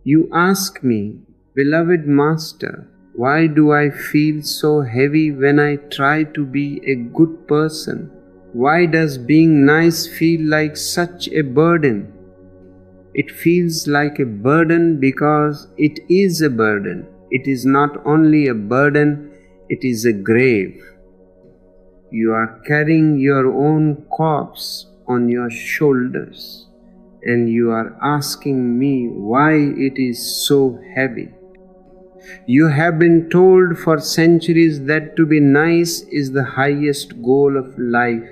You ask me, beloved Master, why do I feel so heavy when I try to be a good person? Why does being nice feel like such a burden? It feels like a burden because it is a burden. It is not only a burden, it is a grave. You are carrying your own corpse on your shoulders, and you are asking me why it is so heavy. You have been told for centuries that to be nice is the highest goal of life.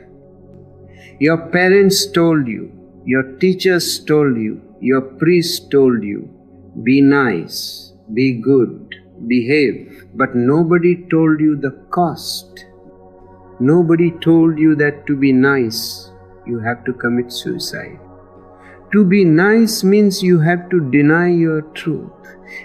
Your parents told you, your teachers told you, your priest told you, be nice, be good, behave, but nobody told you the cost. Nobody told you that to be nice, you have to commit suicide. To be nice means you have to deny your truth.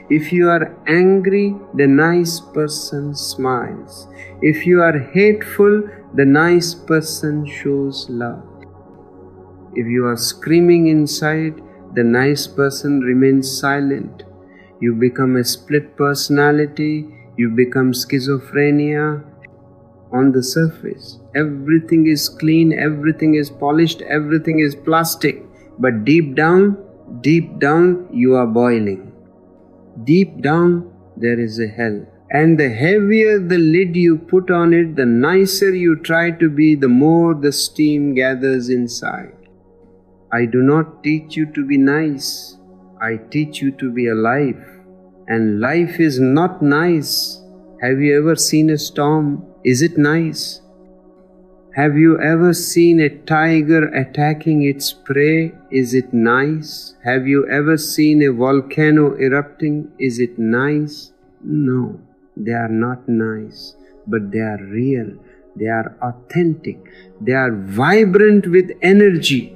If you are angry, the nice person smiles. If you are hateful, the nice person shows love. If you are screaming inside, the nice person remains silent. You become a split personality, you become schizophrenia. On the surface, everything is clean, everything is polished, everything is plastic. But deep down, you are boiling. Deep down, there is a hell. And the heavier the lid you put on it, the nicer you try to be, the more the steam gathers inside. I do not teach you to be nice. I teach you to be alive. And life is not nice. Have you ever seen a storm? Is it nice? Have you ever seen a tiger attacking its prey? Is it nice? Have you ever seen a volcano erupting? Is it nice? No, they are not nice, but they are real. They are authentic. They are vibrant with energy.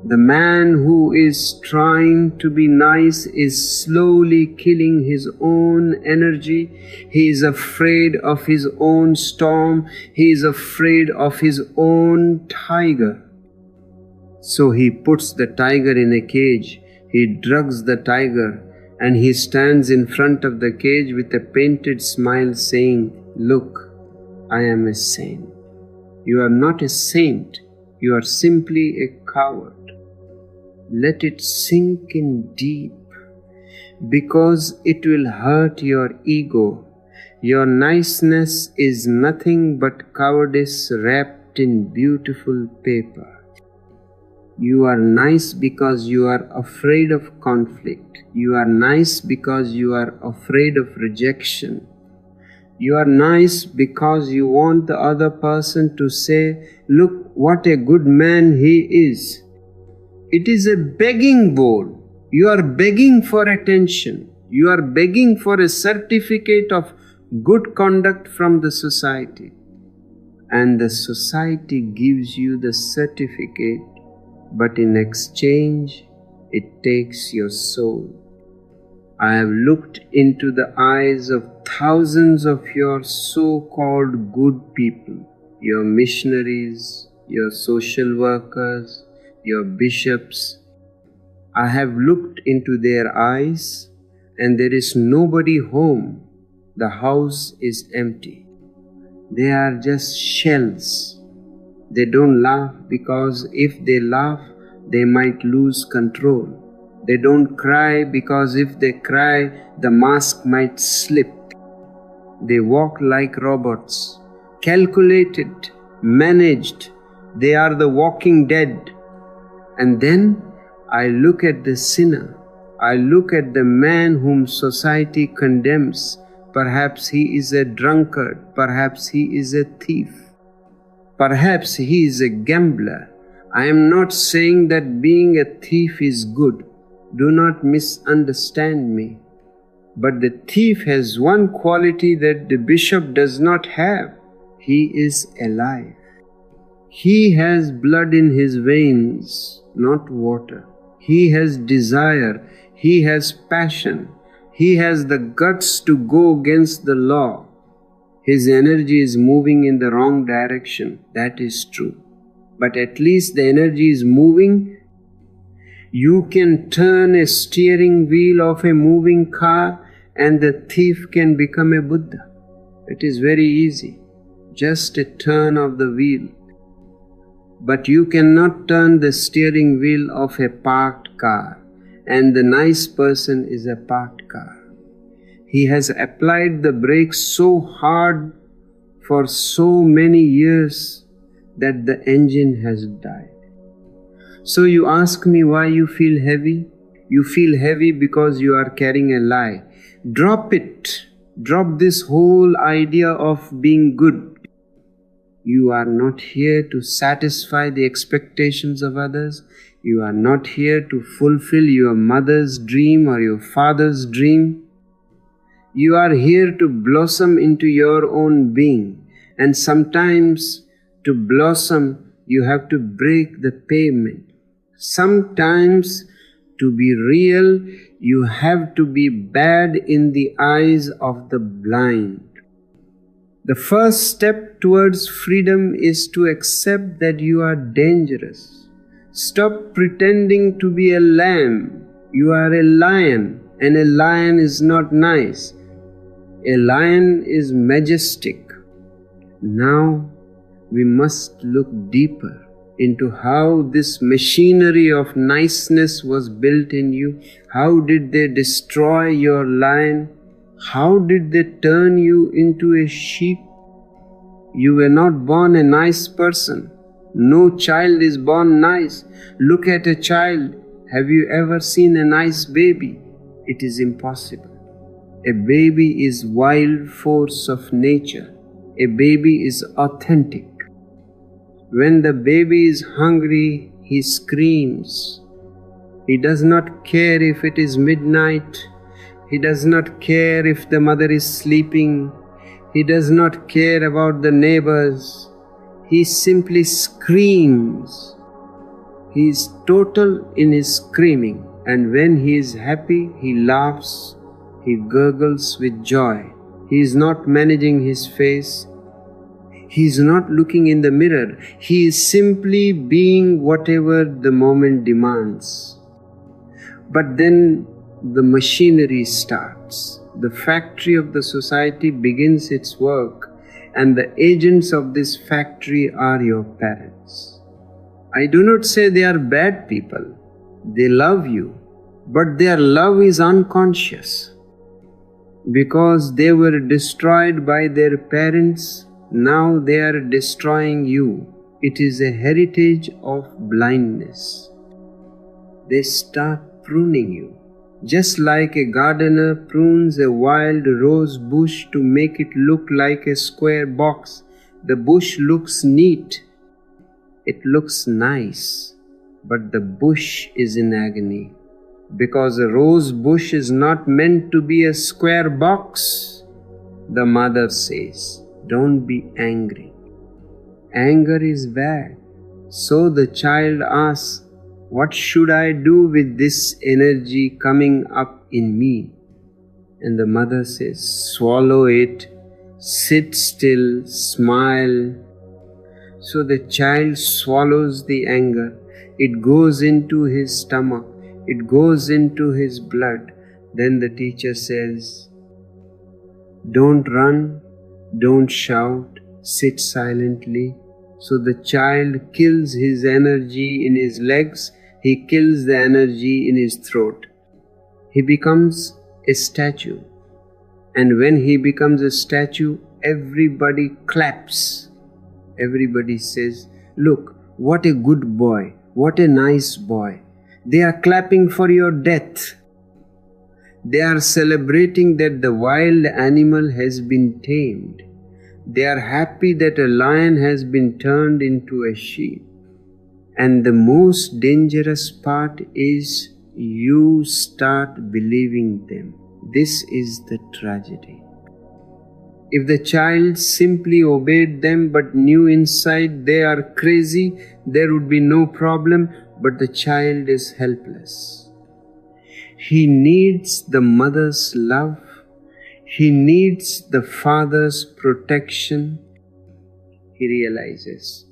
The man who is trying to be nice is slowly killing his own energy. He is afraid of his own storm. He is afraid of his own tiger. So he puts the tiger in a cage. He drugs the tiger and he stands in front of the cage with a painted smile saying, "Look, I am a saint." You are not a saint. You are simply a coward. Let it sink in deep, because it will hurt your ego. Your niceness is nothing but cowardice wrapped in beautiful paper. You are nice because you are afraid of conflict. You are nice because you are afraid of rejection. You are nice because you want the other person to say, "Look what a good man he is." It is a begging bowl. You are begging for attention. You are begging for a certificate of good conduct from the society. And the society gives you the certificate, but in exchange, it takes your soul. I have looked into the eyes of thousands of your so-called good people, your missionaries, your social workers, your bishops. I have looked into their eyes, and there is nobody home. The house is empty. They are just shells. They don't laugh because if they laugh, they might lose control. They don't cry because if they cry, the mask might slip. They walk like robots, calculated, managed. They are the walking dead. And then I look at the sinner. I look at the man whom society condemns. Perhaps he is a drunkard. Perhaps he is a thief. Perhaps he is a gambler. I am not saying that being a thief is good. Do not misunderstand me. But the thief has one quality that the bishop does not have. He is alive. He has blood in his veins, not water. He has desire. He has passion. He has the guts to go against the law. His energy is moving in the wrong direction. That is true. But at least the energy is moving. You can turn a steering wheel of a moving car and the thief can become a Buddha. It is very easy, just a turn of the wheel. But you cannot turn the steering wheel of a parked car, and the nice person is a parked car. He has applied the brakes so hard for so many years that the engine has died. So you ask me why you feel heavy? You feel heavy because you are carrying a lie. Drop it. Drop this whole idea of being good. You are not here to satisfy the expectations of others. You are not here to fulfill your mother's dream or your father's dream. You are here to blossom into your own being. And sometimes to blossom, you have to break the pavement. Sometimes to be real, you have to be bad in the eyes of the blind. The first step towards freedom is to accept that you are dangerous. Stop pretending to be a lamb. You are a lion, and a lion is not nice. A lion is majestic. Now we must look deeper into how this machinery of niceness was built in you. How did they destroy your lion? How did they turn you into a sheep? You were not born a nice person. No child is born nice. Look at a child. Have you ever seen a nice baby? It is impossible. A baby is wild force of nature. A baby is authentic. When the baby is hungry, he screams. He does not care if it is midnight. He does not care if the mother is sleeping. He does not care about the neighbors. He simply screams. He is total in his screaming. And when he is happy, he laughs. He gurgles with joy. He is not managing his face. He is not looking in the mirror. He is simply being whatever the moment demands. But then the machinery starts. The factory of the society begins its work, and the agents of this factory are your parents. I do not say they are bad people. They love you, but their love is unconscious. Because they were destroyed by their parents, now they are destroying you. It is a heritage of blindness. They start pruning you. Just like a gardener prunes a wild rose bush to make it look like a square box, the bush looks neat. It looks nice, but the bush is in agony. Because a rose bush is not meant to be a square box. The mother says, don't be angry. Anger is bad. So the child asks, what should I do with this energy coming up in me? And the mother says, swallow it, sit still, smile. So the child swallows the anger. It goes into his stomach. It goes into his blood. Then the teacher says, don't run, don't shout, sit silently. So the child kills his energy in his legs. He kills the energy in his throat. He becomes a statue. And when he becomes a statue, everybody claps. Everybody says, look, what a good boy, what a nice boy. They are clapping for your death. They are celebrating that the wild animal has been tamed. They are happy that a lion has been turned into a sheep. And the most dangerous part is you start believing them. This is the tragedy. If the child simply obeyed them but knew inside they are crazy, there would be no problem, but the child is helpless. He needs the mother's love. He needs the father's protection. He realizes,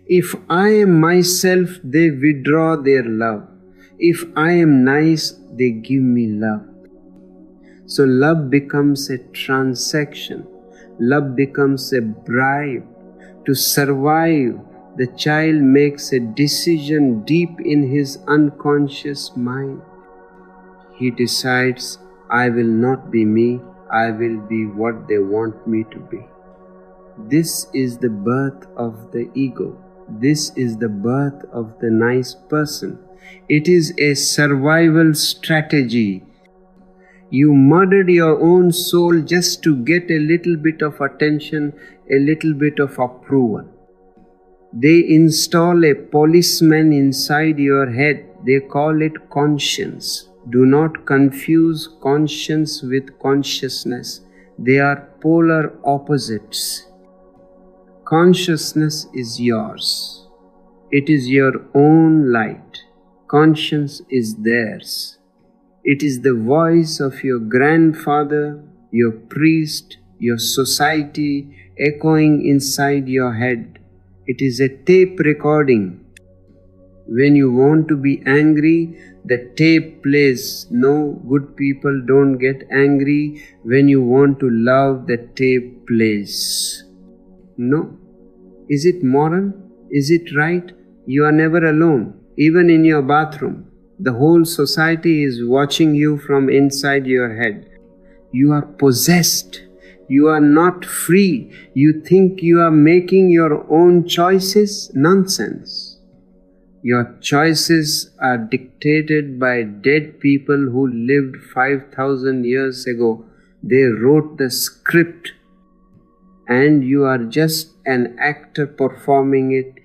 if I am myself, they withdraw their love. If I am nice, they give me love. So love becomes a transaction. Love becomes a bribe. To survive, the child makes a decision deep in his unconscious mind. He decides, I will not be me, I will be what they want me to be. This is the birth of the ego. This is the birth of the nice person. It is a survival strategy. You murdered your own soul just to get a little bit of attention, a little bit of approval. They install a policeman inside your head. They call it conscience. Do not confuse conscience with consciousness. They are polar opposites. Consciousness is yours. It is your own light. Conscience is theirs. It is the voice of your grandfather, your priest, your society echoing inside your head. It is a tape recording. When you want to be angry, the tape plays. No, good people don't get angry. When you want to love, the tape plays. No. Is it moral? Is it right? You are never alone. Even in your bathroom, the whole society is watching you from inside your head. You are possessed. You are not free. You think you are making your own choices? Nonsense. Your choices are dictated by dead people who lived 5,000 years ago. They wrote the script, and you are just an actor performing it.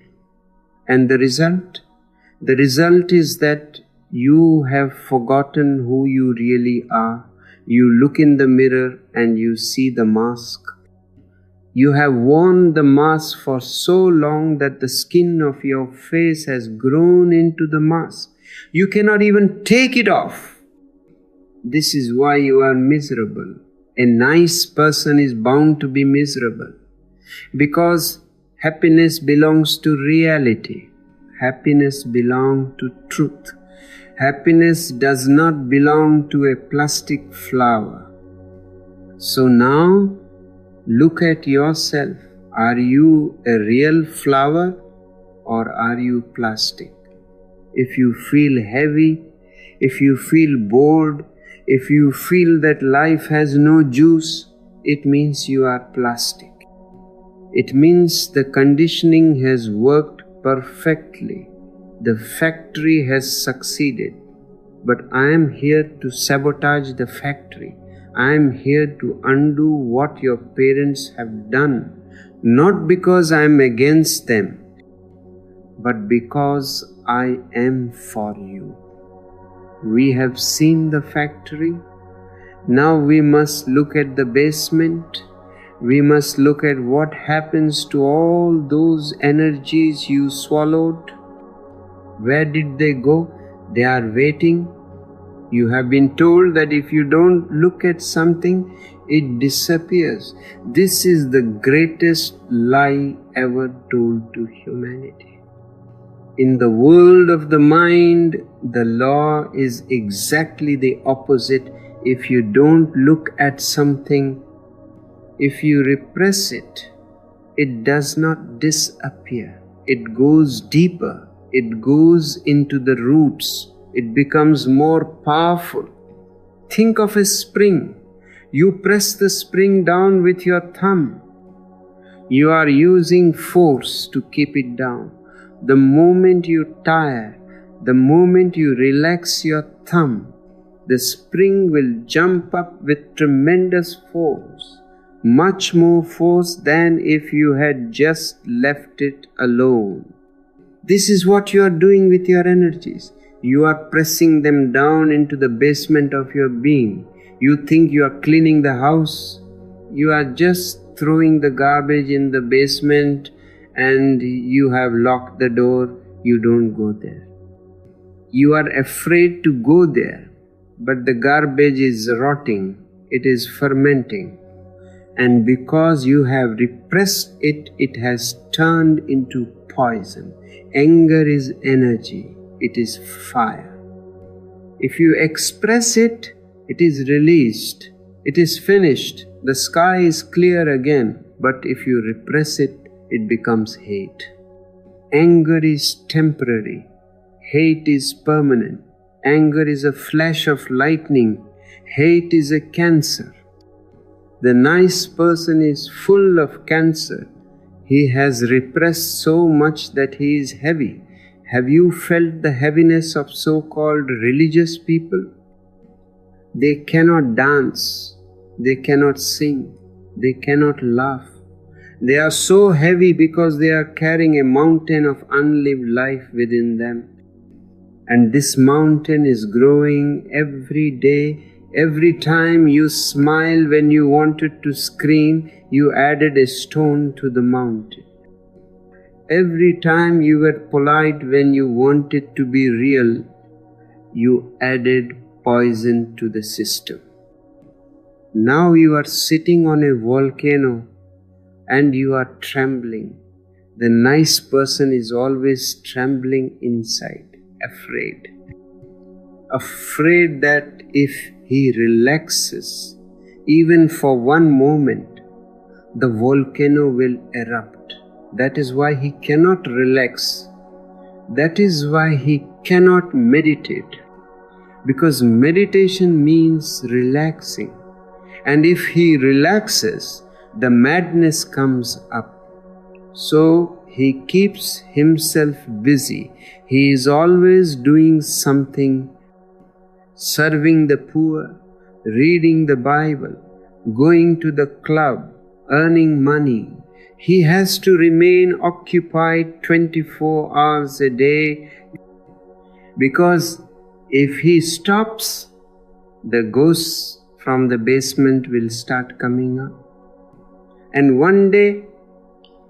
And the result? The result is that you have forgotten who you really are. You look in the mirror and you see the mask. You have worn the mask for so long that the skin of your face has grown into the mask. You cannot even take it off. This is why you are miserable. A nice person is bound to be miserable because happiness belongs to reality. Happiness belongs to truth. Happiness does not belong to a plastic flower. So now, look at yourself. Are you a real flower or are you plastic? If you feel heavy, if you feel bored, if you feel that life has no juice, it means you are plastic. It means the conditioning has worked perfectly. The factory has succeeded. But I am here to sabotage the factory. I am here to undo what your parents have done, not because I am against them, but because I am for you. We have seen the factory. Now we must look at the basement. We must look at what happens to all those energies you swallowed. Where did they go? They are waiting. You have been told that if you don't look at something, it disappears. This is the greatest lie ever told to humanity. In the world of the mind, the law is exactly the opposite. If you don't look at something, if you repress it, it does not disappear. It goes deeper. It goes into the roots. It becomes more powerful. Think of a spring. You press the spring down with your thumb. You are using force to keep it down. The moment you tire, the moment you relax your thumb, the spring will jump up with tremendous force, much more force than if you had just left it alone. This is what you are doing with your energies. You are pressing them down into the basement of your being. You think you are cleaning the house. You are just throwing the garbage in the basement and you have locked the door. You don't go there. You are afraid to go there, but the garbage is rotting. It is fermenting. And because you have repressed it, it has turned into poison. Anger is energy. It is fire. If you express it, it is released. It is finished. The sky is clear again. But if you repress it, it becomes hate. Anger is temporary. Hate is permanent. Anger is a flash of lightning. Hate is a cancer. The nice person is full of cancer. He has repressed so much that he is heavy. Have you felt the heaviness of so-called religious people? They cannot dance. They cannot sing. They cannot laugh. They are so heavy because they are carrying a mountain of unlived life within them. And this mountain is growing every day. Every time you smile when you wanted to scream, you added a stone to the mountain. Every time you were polite when you wanted to be real, you added poison to the system. Now you are sitting on a volcano and you are trembling. The nice person is always trembling inside, afraid. Afraid that if he relaxes, even for one moment, the volcano will erupt. That is why he cannot relax. That is why he cannot meditate. Because meditation means relaxing. And if he relaxes, the madness comes up. So he keeps himself busy. He is always doing something, serving the poor, reading the Bible, going to the club, earning money. He has to remain occupied 24 hours a day, because if he stops, the ghosts from the basement will start coming up. And one day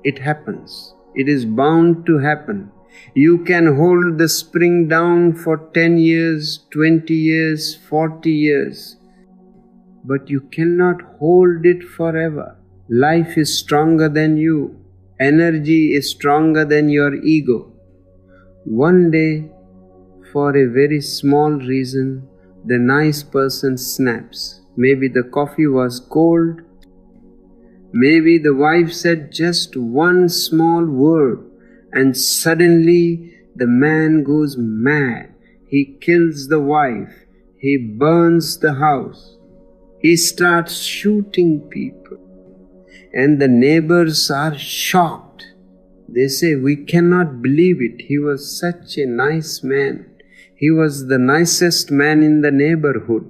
it happens. It is bound to happen. You can hold the spring down for 10 years, 20 years, 40 years, but you cannot hold it forever. Life is stronger than you. Energy is stronger than your ego. One day, for a very small reason, the nice person snaps. Maybe the coffee was cold. Maybe the wife said just one small word, and suddenly the man goes mad. He kills the wife. He burns the house. He starts shooting people. And the neighbors are shocked. They say, "We cannot believe it. He was such a nice man. He was the nicest man in the neighborhood.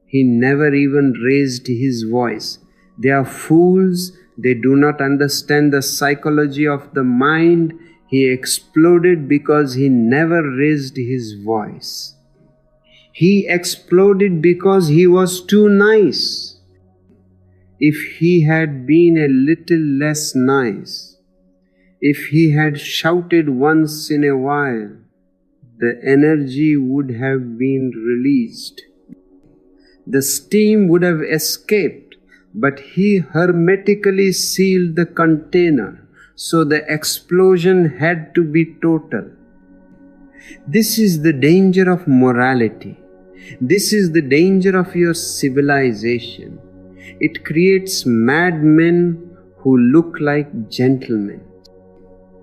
He never even raised his voice." They are fools. They do not understand the psychology of the mind. He exploded because he never raised his voice. He exploded because he was too nice. If he had been a little less nice, if he had shouted once in a while, the energy would have been released. The steam would have escaped, but he hermetically sealed the container, so the explosion had to be total. This is the danger of morality. This is the danger of your civilization. It creates madmen who look like gentlemen.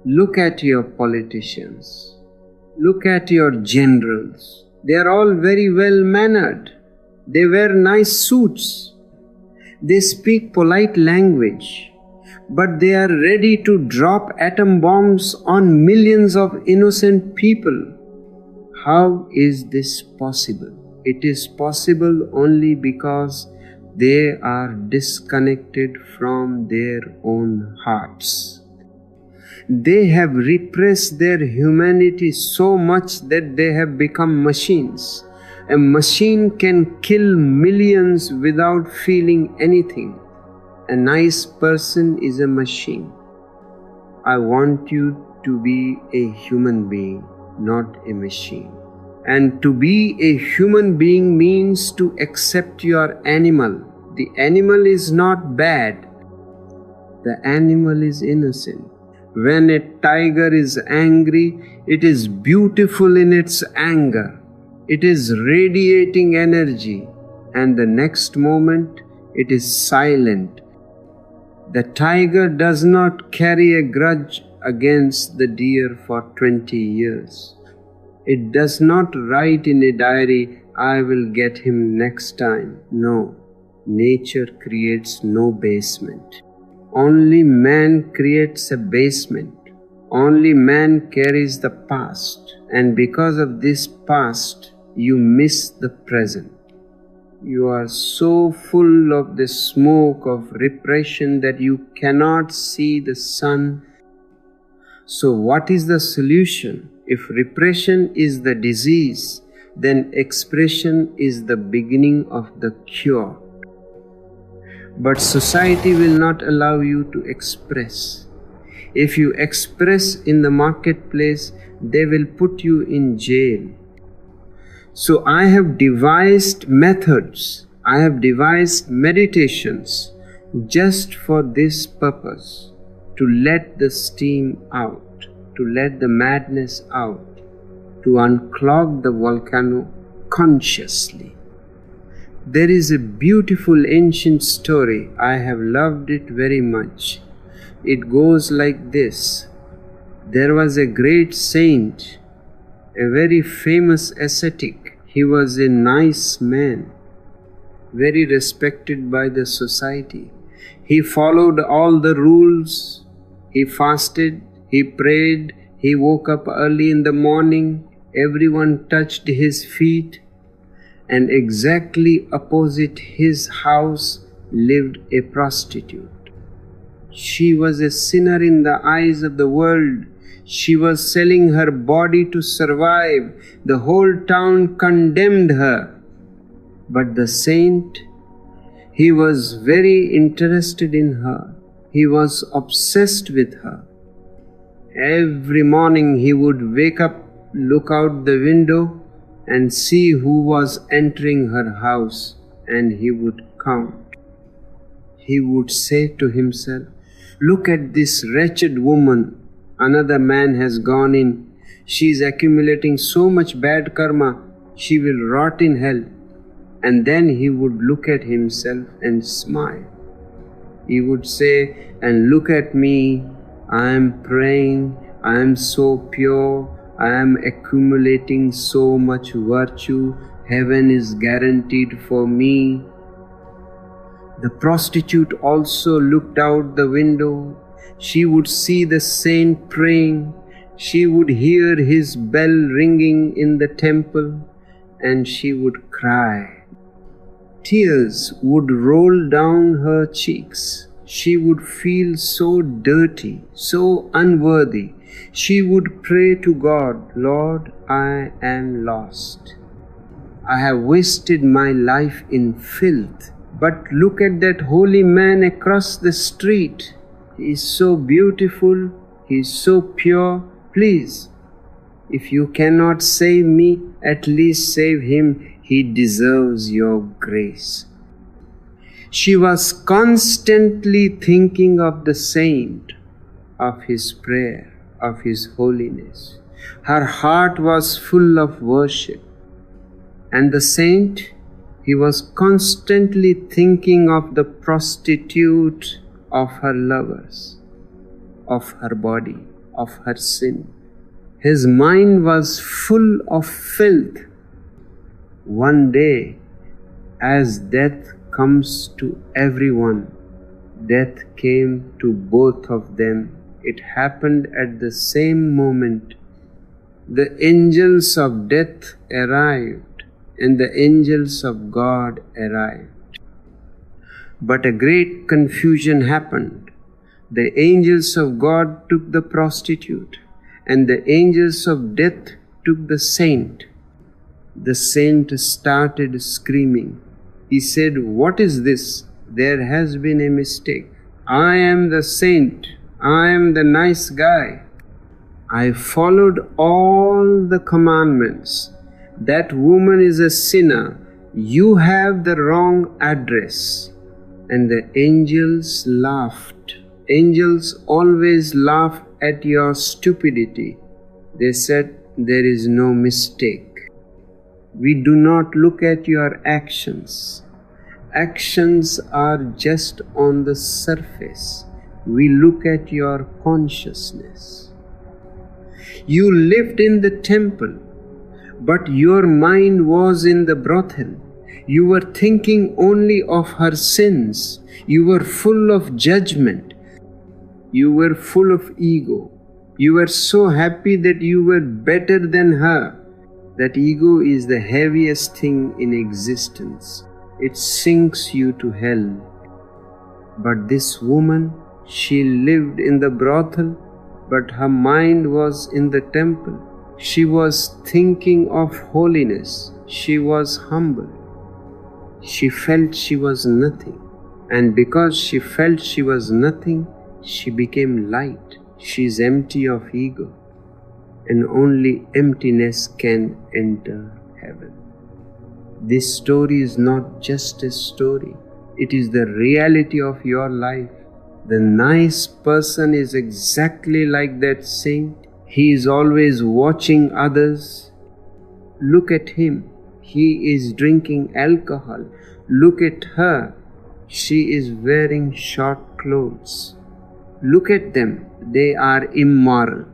Look at your politicians. Look at your generals. They are all very well mannered. They wear nice suits. They speak polite language. But they are ready to drop atom bombs on millions of innocent people. How is this possible? It is possible only because they are disconnected from their own hearts. They have repressed their humanity so much that they have become machines. A machine can kill millions without feeling anything. A nice person is a machine. I want you to be a human being, not a machine. And to be a human being means to accept your animal. The animal is not bad. The animal is innocent. When a tiger is angry, it is beautiful in its anger. It is radiating energy, and the next moment it is silent. The tiger does not carry a grudge against the deer for 20 years. It does not write in a diary, "I will get him next time." No, nature creates no basement. Only man creates a basement. Only man carries the past, and because of this past, you miss the present. You are so full of the smoke of repression that you cannot see the sun. So what is the solution? If repression is the disease, then expression is the beginning of the cure. But society will not allow you to express. If you express in the marketplace, they will put you in jail. So I have devised methods, I have devised meditations just for this purpose, to let the steam out, to let the madness out, to unclog the volcano consciously. There is a beautiful ancient story. I have loved it very much. It goes like this. There was a great saint, a very famous ascetic. He was a nice man, very respected by the society. He followed all the rules. He fasted, he prayed, he woke up early in the morning. Everyone touched his feet. And exactly opposite his house lived a prostitute. She was a sinner in the eyes of the world. She was selling her body to survive. The whole town condemned her. But the saint, he was very interested in her. He was obsessed with her. Every morning he would wake up, look out the window, and see who was entering her house, and he would count. He would say to himself, "Look at this wretched woman. Another man has gone in. She is accumulating so much bad karma. She will rot in hell." And then he would look at himself and smile. He would say, "And look at me. I am praying. I am so pure. I am accumulating so much virtue. Heaven is guaranteed for me." The prostitute also looked out the window. She would see the saint praying. She would hear his bell ringing in the temple, and she would cry. Tears would roll down her cheeks. She would feel so dirty, so unworthy. She would pray to God, "Lord, I am lost. I have wasted my life in filth. But look at that holy man across the street. He is so beautiful. He is so pure. Please, if you cannot save me, at least save him. He deserves your grace." She was constantly thinking of the saint, of his prayer, of his holiness. Her heart was full of worship. And the saint, he was constantly thinking of the prostitute, of her lovers, of her body, of her sin. His mind was full of filth. One day, as death comes to everyone, death came to both of them. It happened at the same moment. The angels of death arrived, and the angels of God arrived. But a great confusion happened. The angels of God took the prostitute, and the angels of death took the saint. The saint started screaming. He said, "What is this? There has been a mistake. I am the saint. I am the nice guy. I followed all the commandments. That woman is a sinner. You have the wrong address." And the angels laughed. Angels always laugh at your stupidity. They said, "There is no mistake." We do not look at your actions. Actions are just on the surface. We look at your consciousness. You lived in the temple, but your mind was in the brothel. You were thinking only of her sins. You were full of judgment. You were full of ego. You were so happy that you were better than her. That ego is the heaviest thing in existence. It sinks you to hell. But this woman, she lived in the brothel, but her mind was in the temple. She was thinking of holiness. She was humble. She felt she was nothing. And because she felt she was nothing, she became light. She is empty of ego. And only emptiness can enter heaven. This story is not just a story. It is the reality of your life. The nice person is exactly like that saint. He is always watching others. Look at him. He is drinking alcohol. Look at her. She is wearing short clothes. Look at them. They are immoral.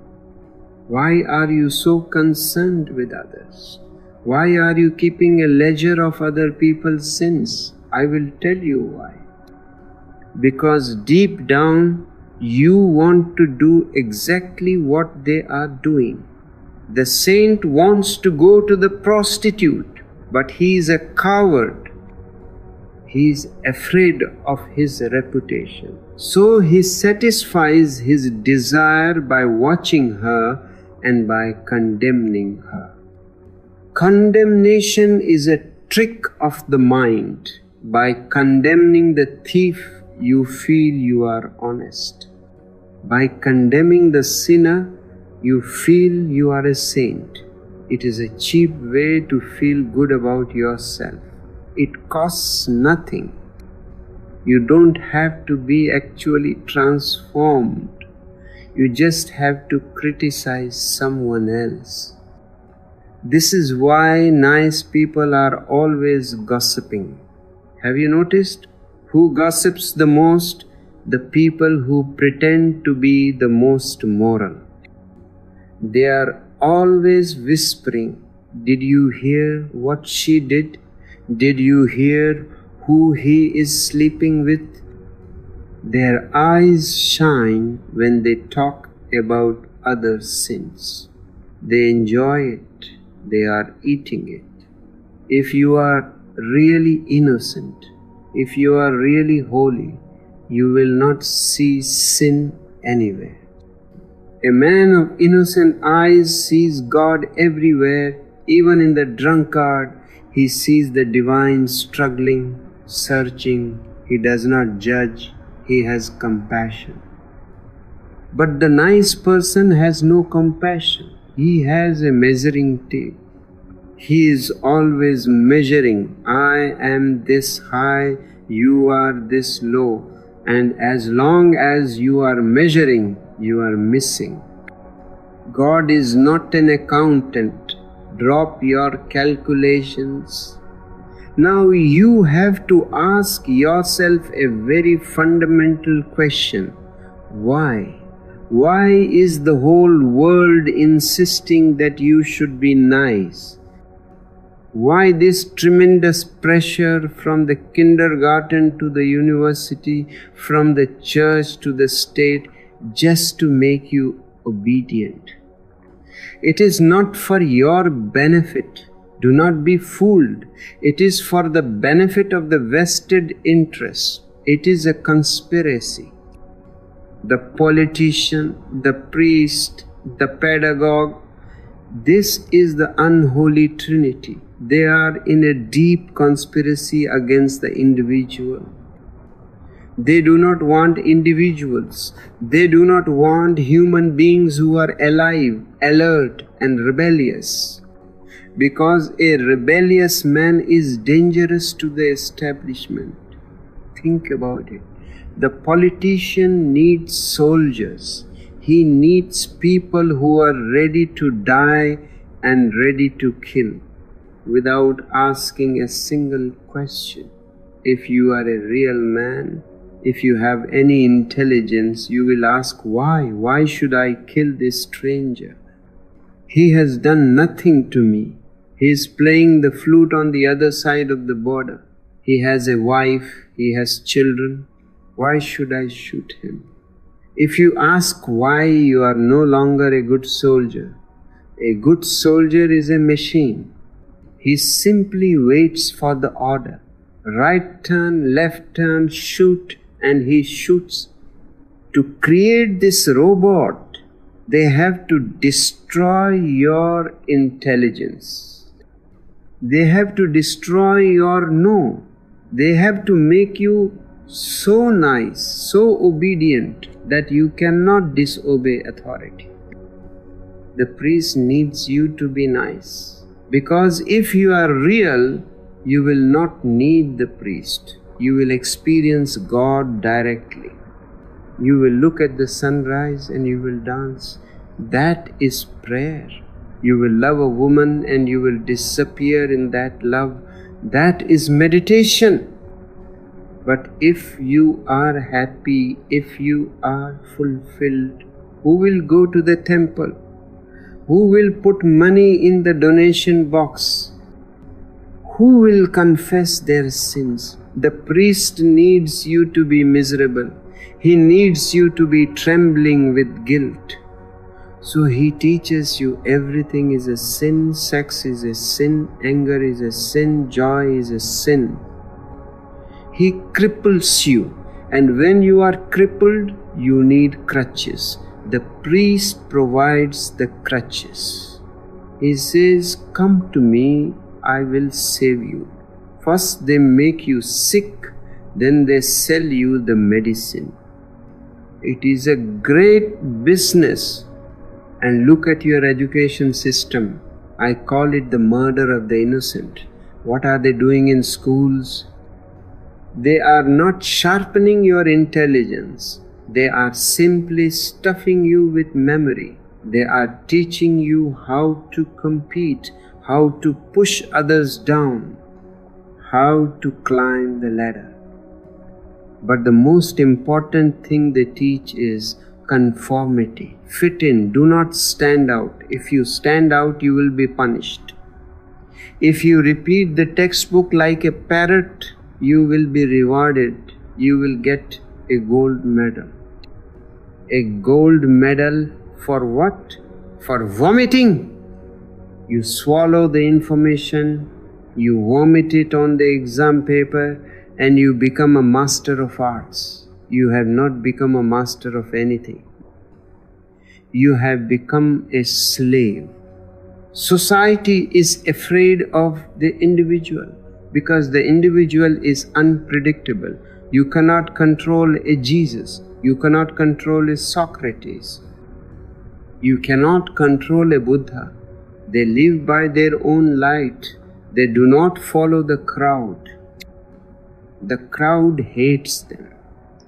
Why are you so concerned with others? Why are you keeping a ledger of other people's sins? I will tell you why. Because deep down, you want to do exactly what they are doing. The saint wants to go to the prostitute, but he is a coward. He is afraid of his reputation. So he satisfies his desire by watching her and by condemning her. Condemnation is a trick of the mind. By condemning the thief, you feel you are honest. By condemning the sinner, you feel you are a saint. It is a cheap way to feel good about yourself. It costs nothing. You don't have to be actually transformed. You just have to criticize someone else. This is why nice people are always gossiping. Have you noticed? Who gossips the most? The people who pretend to be the most moral. They are always whispering, "Did you hear what she did? Did you hear who he is sleeping with?" Their eyes shine when they talk about other sins. They enjoy it. They are eating it. If you are really innocent, if you are really holy, you will not see sin anywhere. A man of innocent eyes sees God everywhere, even in the drunkard. He sees the divine struggling, searching. He does not judge. He has compassion. But the nice person has no compassion. He has a measuring tape. He is always measuring. I am this high, you are this low. And as long as you are measuring, you are missing. God is not an accountant. Drop your calculations. Now you have to ask yourself a very fundamental question. Why? Why is the whole world insisting that you should be nice? Why this tremendous pressure from the kindergarten to the university, from the church to the state, just to make you obedient? It is not for your benefit. Do not be fooled. It is for the benefit of the vested interests. It is a conspiracy. The politician, the priest, the pedagogue, this is the unholy trinity. They are in a deep conspiracy against the individual. They do not want individuals. They do not want human beings who are alive, alert, and rebellious. Because a rebellious man is dangerous to the establishment. Think about it. The politician needs soldiers. He needs people who are ready to die and ready to kill. without asking a single question. If you are a real man, if you have any intelligence, you will ask why? Why should I kill this stranger? He has done nothing to me. He is playing the flute on the other side of the border. He has a wife, he has children. Why should I shoot him? If you ask why, you are no longer a good soldier. A good soldier is a machine. He simply waits for the order. Right turn, left turn, shoot, and he shoots. To create this robot, they have to destroy your intelligence. They have to destroy your no. They have to make you so nice, so obedient that you cannot disobey authority. The priest needs you to be nice, because if you are real, you will not need the priest. You will experience God directly. You will look at the sunrise and you will dance. That is prayer. You will love a woman and you will disappear in that love. That is meditation. But if you are happy, if you are fulfilled, who will go to the temple? Who will put money in the donation box? Who will confess their sins? The priest needs you to be miserable. He needs you to be trembling with guilt. So he teaches you everything is a sin, sex is a sin, anger is a sin, joy is a sin. He cripples you, and when you are crippled, you need crutches. The priest provides the crutches. He says, "Come to me, I will save you." First they make you sick, then they sell you the medicine. It is a great business. And look at your education system. I call it the murder of the innocent. What are they doing in schools? They are not sharpening your intelligence. They are simply stuffing you with memory. They are teaching you how to compete, how to push others down, how to climb the ladder. But the most important thing they teach is conformity. Fit in, do not stand out. If you stand out, you will be punished. If you repeat the textbook like a parrot, you will be rewarded. You will get a gold medal. A gold medal for what? For vomiting. You swallow the information, you vomit it on the exam paper, and you become a master of arts. You have not become a master of anything. You have become a slave. Society is afraid of the individual because the individual is unpredictable. You cannot control a Jesus. You cannot control a Socrates. You cannot control a Buddha. They live by their own light. They do not follow the crowd. The crowd hates them.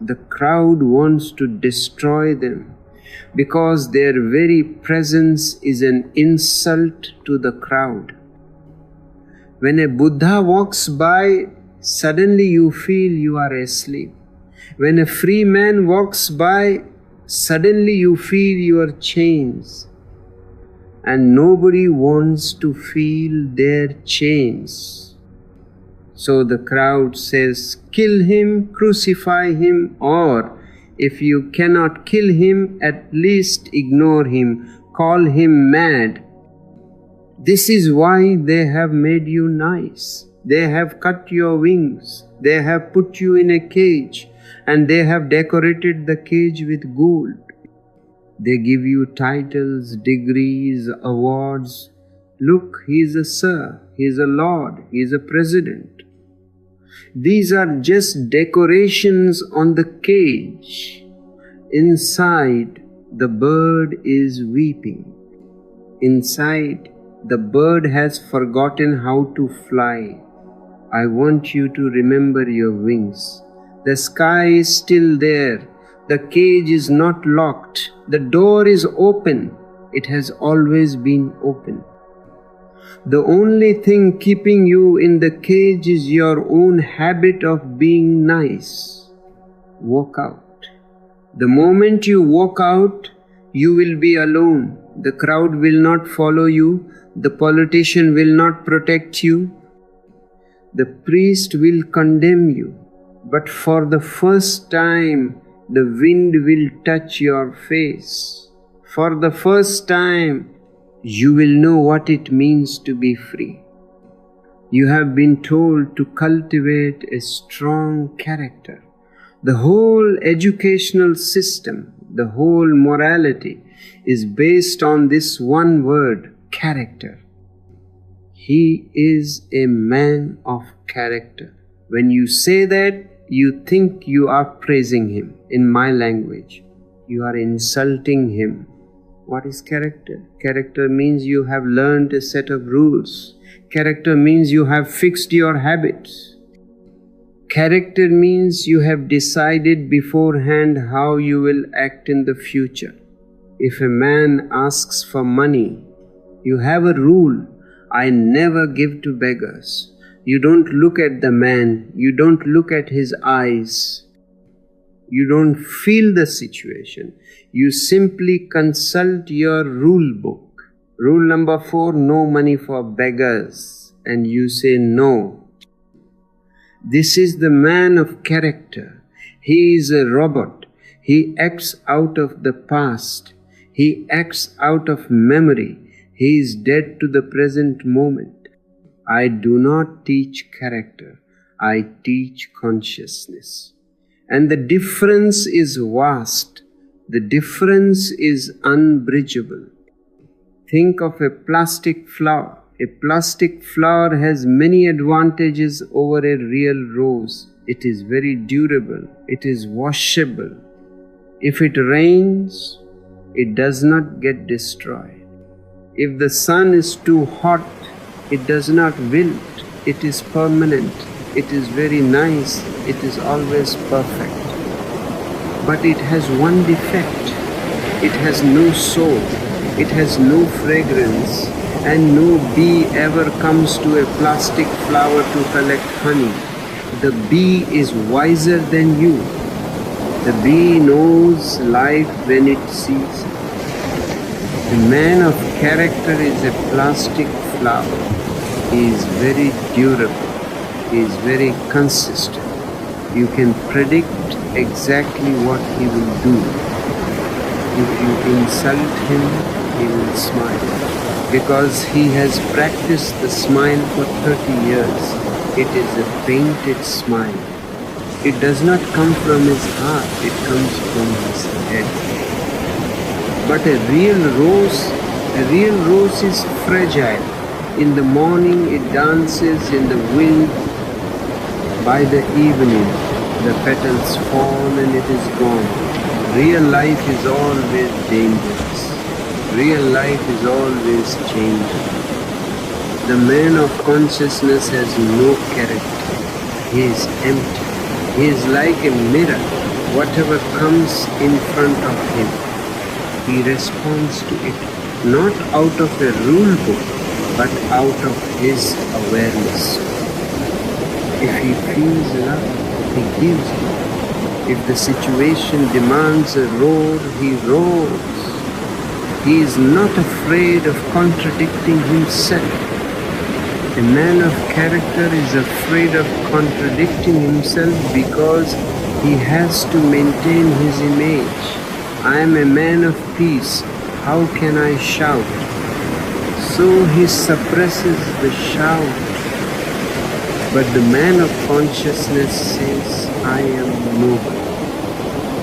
The crowd wants to destroy them because their very presence is an insult to the crowd. When a Buddha walks by, suddenly you feel you are asleep. When a free man walks by, suddenly you feel your chains. And nobody wants to feel their chains. So the crowd says, kill him, crucify him, or if you cannot kill him, at least ignore him, call him mad. This is why they have made you nice. They have cut your wings. They have put you in a cage, and they have decorated the cage with gold. They give you titles, degrees, awards. Look, he is a sir, he is a lord, he is a president. These are just decorations on the cage. Inside, the bird is weeping. Inside, the bird has forgotten how to fly. I want you to remember your wings. The sky is still there. The cage is not locked. The door is open. It has always been open. The only thing keeping you in the cage is your own habit of being nice. Walk out. The moment you walk out, you will be alone. The crowd will not follow you. The politician will not protect you. The priest will condemn you. But for the first time, the wind will touch your face. For the first time, you will know what it means to be free. You have been told to cultivate a strong character. The whole educational system, the whole morality is based on this one word, character. He is a man of character. When you say that, you think you are praising him. In my language, you are insulting him. What is character? Character means you have learned a set of rules. Character means you have fixed your habits. Character means you have decided beforehand how you will act in the future. If a man asks for money, you have a rule: I never give to beggars. You don't look at the man, you don't look at his eyes, you don't feel the situation. You simply consult your rule book. Rule number 4, no money for beggars. And you say no. This is the man of character. He is a robot. He acts out of the past. He acts out of memory. He is dead to the present moment. I do not teach character. I teach consciousness. And the difference is vast. The difference is unbridgeable. Think of a plastic flower. A plastic flower has many advantages over a real rose. It is very durable. It is washable. If it rains, it does not get destroyed. If the sun is too hot, it does not wilt. It is permanent. It is very nice. It is always perfect. But it has one defect. It has no soul. It has no fragrance. And no bee ever comes to a plastic flower to collect honey. The bee is wiser than you. The bee knows life when it sees it. The man of character is a plastic flower. He is very durable. He is very consistent. You can predict exactly what he will do. If you insult him, he will smile. Because he has practiced the smile for 30 years. It is a painted smile. It does not come from his heart, it comes from his head. But a real rose is fragile. In the morning it dances in the wind. By the evening the petals fall and it is gone. Real life is always dangerous. Real life is always changing. The man of consciousness has no character. He is empty. He is like a mirror. Whatever comes in front of him, he responds to it, not out of a rule book, but out of his awareness. If he feels love, he gives it. If the situation demands a roar, he roars. He is not afraid of contradicting himself. A man of character is afraid of contradicting himself because he has to maintain his image. I am a man of peace. How can I shout? So he suppresses the shout. But the man of consciousness says, I am noble.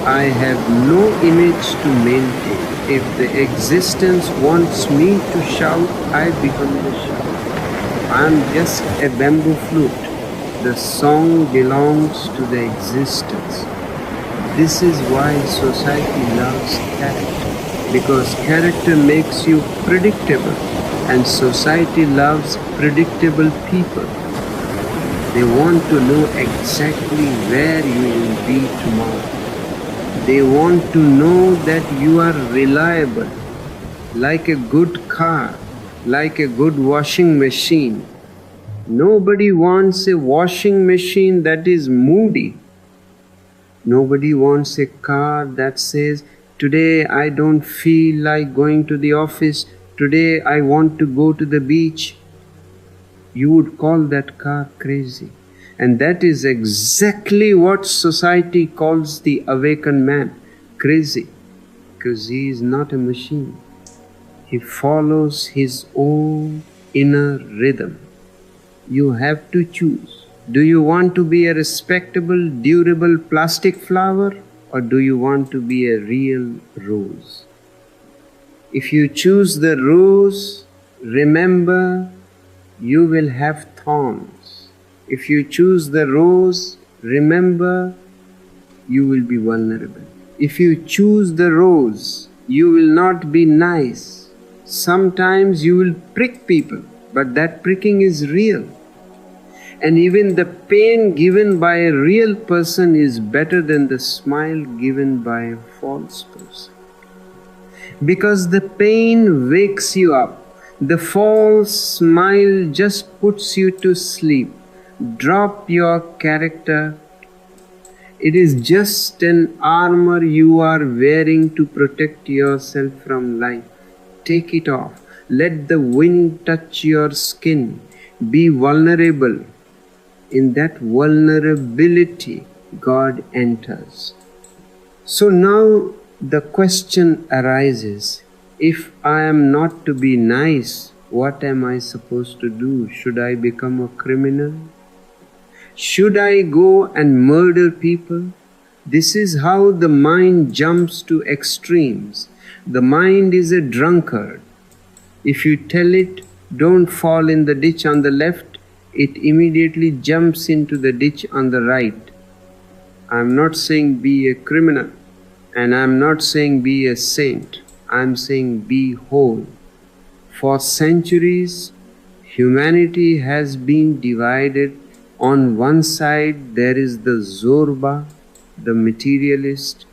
I have no image to maintain. If the existence wants me to shout, I become the shout. I am just a bamboo flute. The song belongs to the existence. This is why society loves character, because character makes you predictable, and society loves predictable people. They want to know exactly where you will be tomorrow. They want to know that you are reliable, like a good car. like a good washing machine. Nobody wants a washing machine that is moody. Nobody wants a car that says, "Today I don't feel like going to the office. Today I want to go to the beach." You would call that car crazy. And that is exactly what society calls the awakened man, crazy, because he is not a machine. He follows his own inner rhythm. You have to choose. Do you want to be a respectable, durable plastic flower, or do you want to be a real rose? If you choose the rose, remember you will have thorns. If you choose the rose, remember you will be vulnerable. If you choose the rose, you will not be nice. Sometimes you will prick people, but that pricking is real. And even the pain given by a real person is better than the smile given by a false person. Because the pain wakes you up. The false smile just puts you to sleep. Drop your character. It is just an armor you are wearing to protect yourself from life. Take it off. Let the wind touch your skin. Be vulnerable. In that vulnerability, God enters. So now the question arises, if I am not to be nice, what am I supposed to do? Should I become a criminal? Should I go and murder people? This is how the mind jumps to extremes. The mind is a drunkard. If you tell it, don't fall in the ditch on the left, it immediately jumps into the ditch on the right. I am not saying be a criminal, and I am not saying be a saint. I am saying be whole. For centuries, humanity has been divided. On one side, there is the Zorba, the materialist.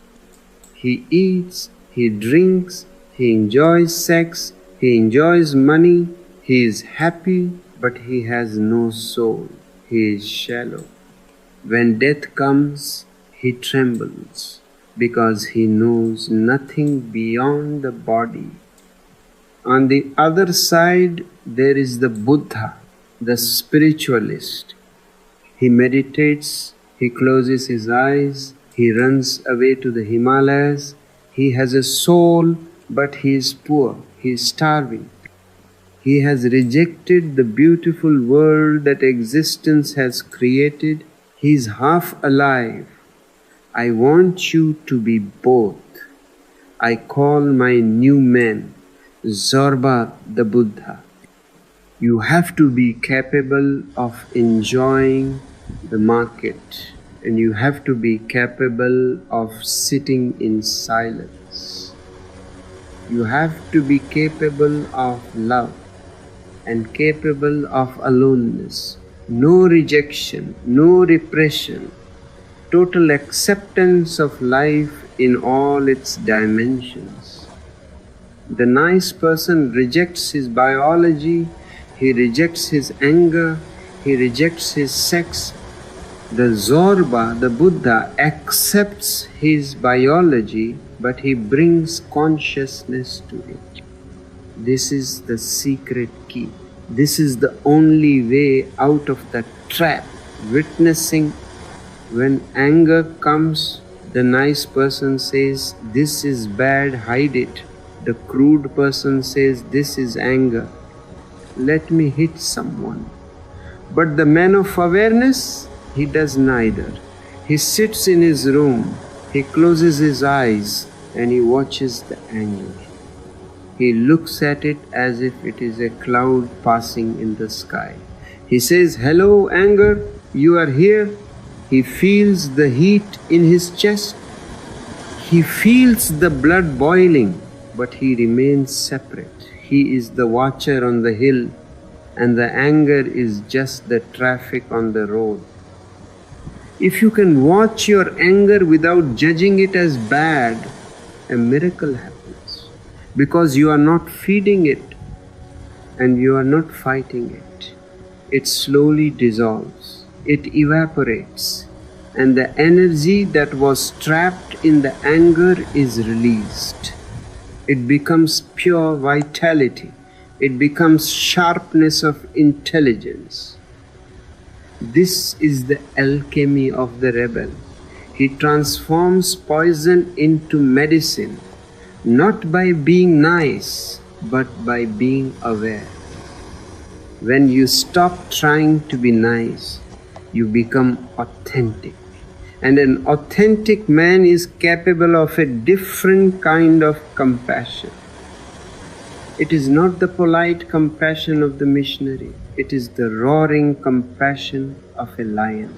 He eats, he drinks, he enjoys sex, he enjoys money, he is happy, but he has no soul. He is shallow. When death comes, he trembles because he knows nothing beyond the body. On the other side, there is the Buddha, the spiritualist. He meditates, he closes his eyes, he runs away to the Himalayas. He has a soul, but he is poor, he is starving. He has rejected the beautiful world that existence has created. He is half alive. I want you to be both. I call my new man Zorba the Buddha. You have to be capable of enjoying the market, and you have to be capable of sitting in silence. You have to be capable of love and capable of aloneness. No rejection, no repression, total acceptance of life in all its dimensions. The nice person rejects his biology, he rejects his anger, he rejects his sex. The Zorba, the Buddha, accepts his biology, but he brings consciousness to it. This is the secret key. This is the only way out of the trap. Witnessing. When anger comes, the nice person says, "This is bad, hide it." The crude person says, "This is anger. Let me hit someone." But the man of awareness, he does neither. He sits in his room, he closes his eyes, and he watches the anger. He looks at it as if it is a cloud passing in the sky. He says, "Hello, anger, you are here." He feels the heat in his chest. He feels the blood boiling, but he remains separate. He is the watcher on the hill, and the anger is just the traffic on the road. If you can watch your anger without judging it as bad, a miracle happens. Because you are not feeding it. and you are not fighting it. It slowly dissolves, it evaporates, and the energy that was trapped in the anger is released. It becomes pure vitality. It becomes sharpness of intelligence. This is the alchemy of the rebel. He transforms poison into medicine, not by being nice, but by being aware. When you stop trying to be nice, you become authentic. And an authentic man is capable of a different kind of compassion. It is not the polite compassion of the missionary. It is the roaring compassion of a lion.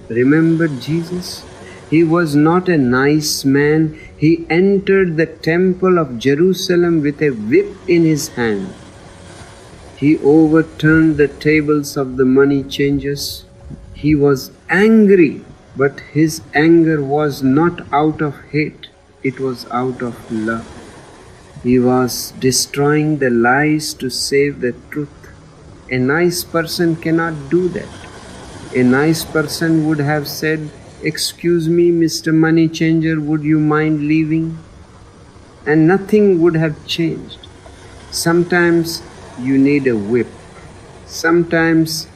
Remember Jesus? He was not a nice man. He entered the temple of Jerusalem with a whip in his hand. He overturned the tables of the money changers. He was angry, but his anger was not out of hate. It was out of love. He was destroying the lies to save the truth. A nice person cannot do that. A nice person would have said, "Excuse me, Mr. Money Changer, would you mind leaving?" And nothing would have changed. Sometimes you need a whip. Sometimes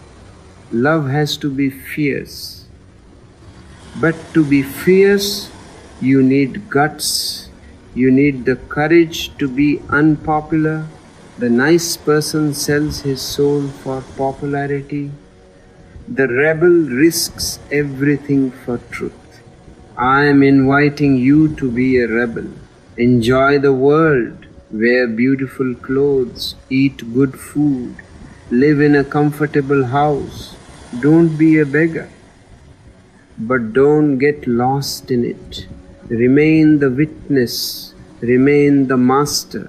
love has to be fierce. But to be fierce, you need guts. You need the courage to be unpopular. The nice person sells his soul for popularity. The rebel risks everything for truth. I am inviting you to be a rebel. Enjoy the world. Wear beautiful clothes. Eat good food. Live in a comfortable house. Don't be a beggar. But don't get lost in it. Remain the witness. Remain the master.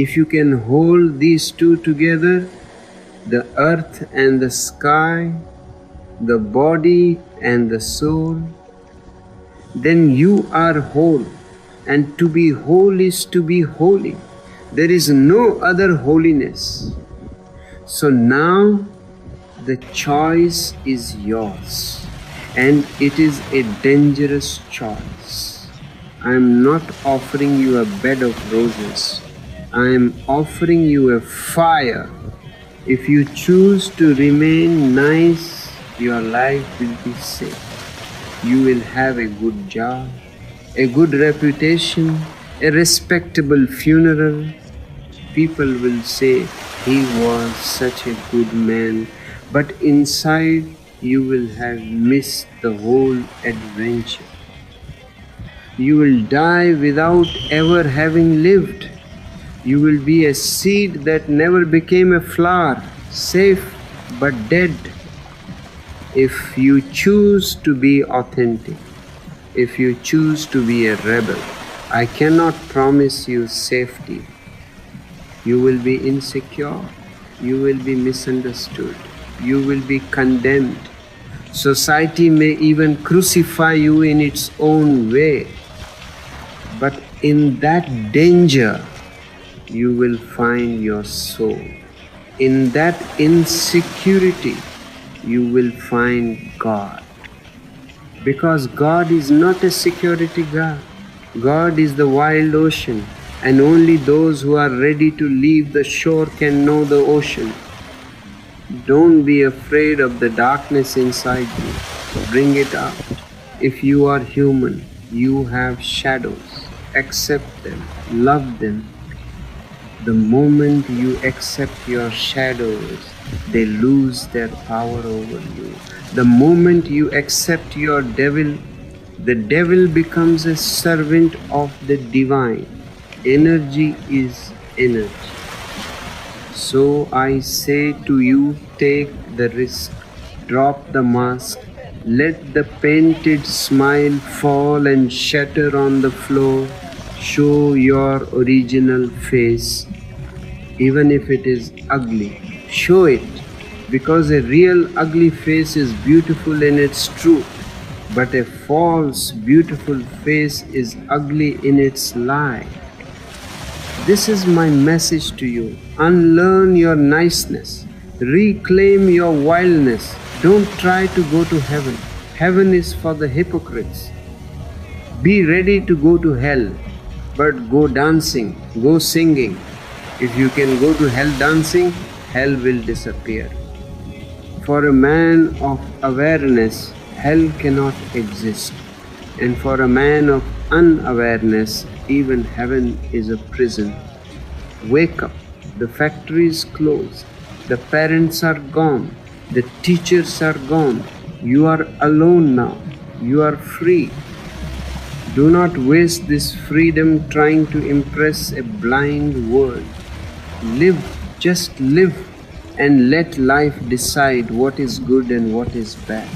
If you can hold these two together, the earth and the sky, the body and the soul, then you are whole. And to be whole is to be holy. There is no other holiness. So now the choice is yours. And it is a dangerous choice. I am not offering you a bed of roses. I am offering you a fire. If you choose to remain nice, your life will be safe. You will have a good job, a good reputation, a respectable funeral. People will say, "He was such a good man," but inside you will have missed the whole adventure. You will die without ever having lived. You will be a seed that never became a flower, safe but dead. If you choose to be authentic, if you choose to be a rebel, I cannot promise you safety. You will be insecure. You will be misunderstood. You will be condemned. Society may even crucify you in its own way. But in that danger, you will find your soul. In that insecurity, you will find God. Because God is not a security guard. God is the wild ocean, and only those who are ready to leave the shore can know the ocean. Don't be afraid of the darkness inside you. Bring it out. If you are human, you have shadows. Accept them. Love them. The moment you accept your shadows, they lose their power over you. The moment you accept your devil, the devil becomes a servant of the divine. Energy is energy. So I say to you, take the risk, drop the mask, let the painted smile fall and shatter on the floor. Show your original face, even if it is ugly. Show it, because a real ugly face is beautiful in its truth, but a false beautiful face is ugly in its lie. This is my message to you. Unlearn your niceness. Reclaim your wildness. Don't try to go to heaven. Heaven is for the hypocrites. Be ready to go to hell, but go dancing, go singing. If you can go to hell dancing, hell will disappear. For a man of awareness, hell cannot exist. And for a man of unawareness, even heaven is a prison. Wake up. The factory is closed. The parents are gone. The teachers are gone. You are alone now. You are free. Do not waste this freedom trying to impress a blind world. Live, just live, and let life decide what is good and what is bad.